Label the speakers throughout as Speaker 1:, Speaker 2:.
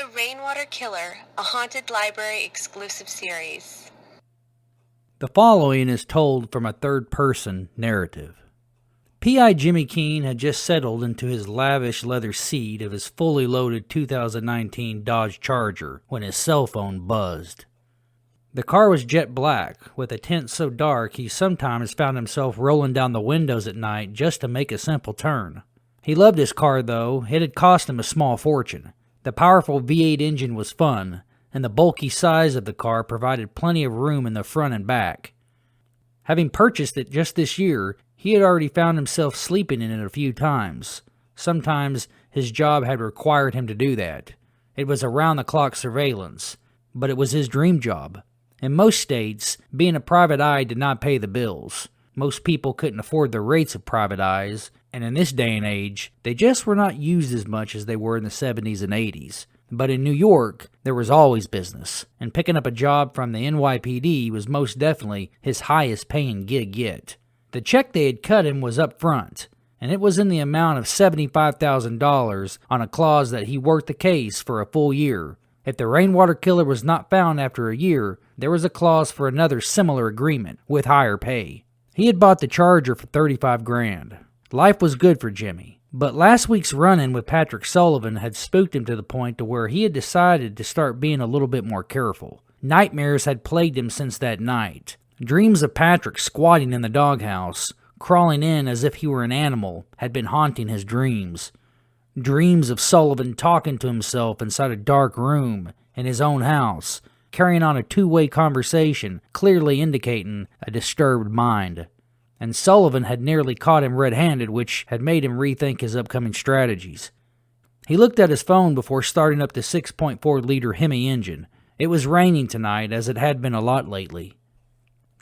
Speaker 1: The Rainwater Killer, a Haunted Library exclusive series.
Speaker 2: The following is told from a third-person narrative. P.I. Jimmy Keene had just settled into his lavish leather seat of his fully loaded 2019 Dodge Charger when his cell phone buzzed. The car was jet black, with a tint so dark he sometimes found himself rolling down the windows at night just to make a simple turn. He loved his car, though. It had cost him a small fortune. The powerful V8 engine was fun, and the bulky size of the car provided plenty of room in the front and back. Having purchased it just this year, he had already found himself sleeping in it a few times. Sometimes his job had required him to do that. It was around-the-clock surveillance, but it was his dream job. In most states, being a private eye did not pay the bills. Most people couldn't afford the rates of private eyes, and in this day and age, they just were not used as much as they were in the 70s and 80s. But in New York, there was always business, and picking up a job from the NYPD was most definitely his highest paying gig yet. The check they had cut him was up front, and it was in the amount of $75,000 on a clause that he worked the case for a full year. If the Rainwater Killer was not found after a year, there was a clause for another similar agreement with higher pay. He had bought the Charger for $35,000. Life was good for Jimmy, but last week's run-in with Patrick Sullivan had spooked him to the point to where he had decided to start being a little bit more careful. Nightmares had plagued him since that night. Dreams of Patrick squatting in the doghouse, crawling in as if he were an animal, had been haunting his dreams. Dreams of Sullivan talking to himself inside a dark room in his own house, carrying on a two-way conversation, clearly indicating a disturbed mind. And Sullivan had nearly caught him red-handed, which had made him rethink his upcoming strategies. He looked at his phone before starting up the 6.4-liter Hemi engine. It was raining tonight, as it had been a lot lately.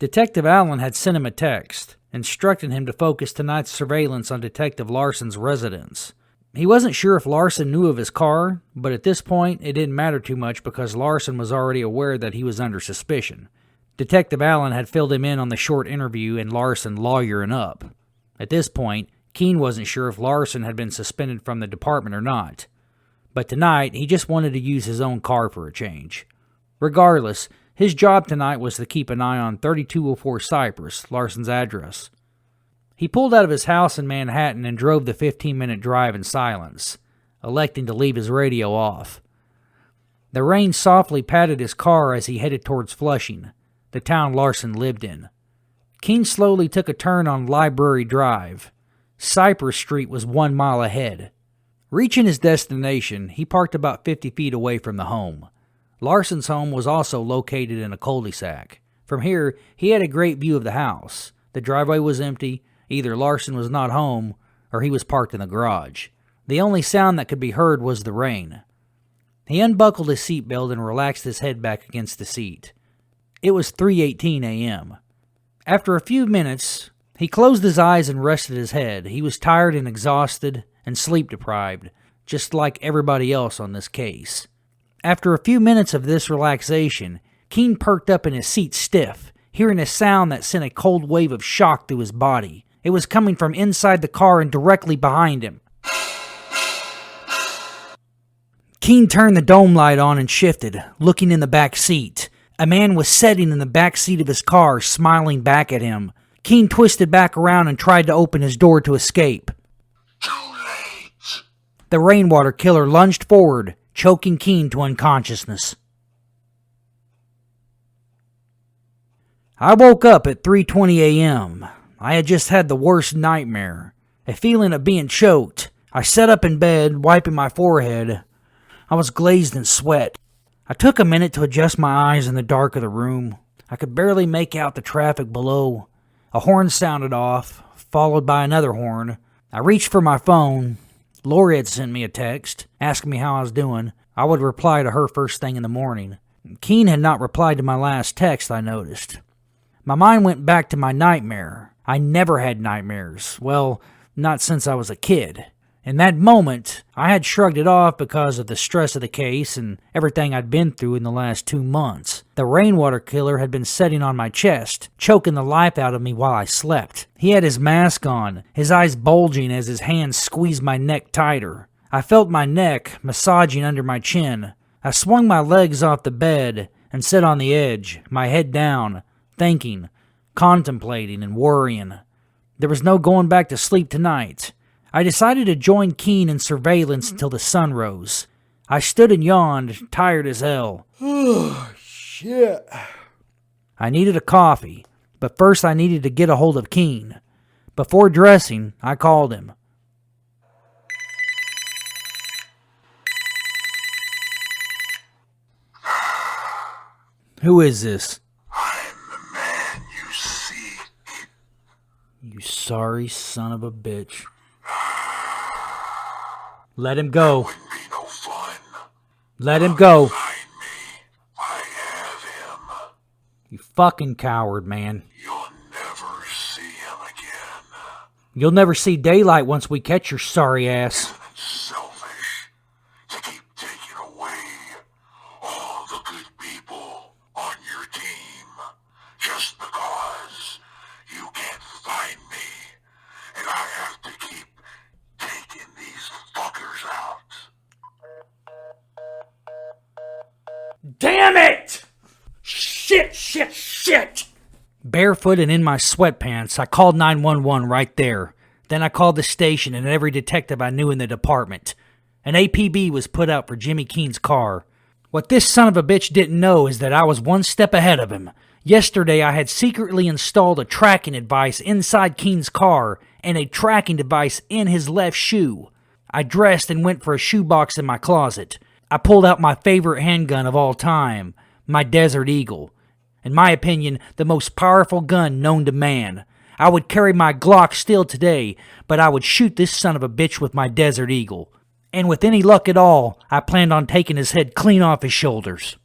Speaker 2: Detective Allen had sent him a text, instructing him to focus tonight's surveillance on Detective Larson's residence. He wasn't sure if Larson knew of his car, but at this point it didn't matter too much because Larson was already aware that he was under suspicion. Detective Allen had filled him in on the short interview and Larson lawyering up. At this point, Keene wasn't sure if Larson had been suspended from the department or not. But tonight, he just wanted to use his own car for a change. Regardless, his job tonight was to keep an eye on 3204 Cypress, Larson's address. He pulled out of his house in Manhattan and drove the 15-minute drive in silence, electing to leave his radio off. The rain softly patted his car as he headed towards Flushing, the town Larson lived in. Keene slowly took a turn on Library Drive. Cypress Street was 1 mile ahead. Reaching his destination, he parked about 50 feet away from the home. Larson's home was also located in a cul-de-sac. From here, he had a great view of the house. The driveway was empty. Either Larson was not home, or he was parked in the garage. The only sound that could be heard was the rain. He unbuckled his seatbelt and relaxed his head back against the seat. It was 3:18 a.m. After a few minutes, he closed his eyes and rested his head. He was tired and exhausted and sleep-deprived, just like everybody else on this case. After a few minutes of this relaxation, Keene perked up in his seat stiff, hearing a sound that sent a cold wave of shock through his body. It was coming from inside the car and directly behind him. Keene turned the dome light on and shifted, looking in the back seat. A man was sitting in the back seat of his car, smiling back at him. Keene twisted back around and tried to open his door to escape.
Speaker 3: Too late.
Speaker 2: The Rainwater Killer lunged forward, choking Keene to unconsciousness. I woke up at 3:20 a.m. I had just had the worst nightmare, a feeling of being choked. I sat up in bed, wiping my forehead. I was glazed in sweat. I took a minute to adjust my eyes in the dark of the room. I could barely make out the traffic below. A horn sounded off, followed by another horn. I reached for my phone. Lori had sent me a text, asking me how I was doing. I would reply to her first thing in the morning. Keene had not replied to my last text, I noticed. My mind went back to my nightmare. I never had nightmares. Well, not since I was a kid. In that moment, I had shrugged it off because of the stress of the case and everything I'd been through in the last 2 months. The Rainwater Killer had been sitting on my chest, choking the life out of me while I slept. He had his mask on, his eyes bulging as his hands squeezed my neck tighter. I felt my neck massaging under my chin. I swung my legs off the bed and sat on the edge, my head down, thinking, contemplating, and worrying. There was no going back to sleep tonight. I decided to join Keene in surveillance until the sun rose. I stood and yawned, tired as hell.
Speaker 4: Oh, shit.
Speaker 2: I needed a coffee, but first I needed to get a hold of Keene. Before dressing, I called him. Who is this?
Speaker 3: I'm the man you seek.
Speaker 2: You sorry son of a bitch. Let him go.
Speaker 3: Wouldn't be no fun.
Speaker 2: Let him go.
Speaker 3: Find me. I have him.
Speaker 2: You fucking coward, man.
Speaker 3: You'll never see him again.
Speaker 2: You'll never see daylight once we catch your sorry ass.
Speaker 3: Isn't it selfish to keep taking away all the good people on your team just because you can't find me and I have to keep taking these fuckers out?
Speaker 2: Damn it! Shit! Barefoot and in my sweatpants, I called 911 right there. Then I called the station and every detective I knew in the department. An APB was put out for Jimmy Keene's car. What this son of a bitch didn't know is that I was one step ahead of him. Yesterday I had secretly installed a tracking device inside Keene's car and a tracking device in his left shoe. I dressed and went for a shoebox in my closet. I pulled out my favorite handgun of all time, my Desert Eagle. In my opinion, the most powerful gun known to man. I would carry my Glock still today, but I would shoot this son of a bitch with my Desert Eagle. And with any luck at all, I planned on taking his head clean off his shoulders.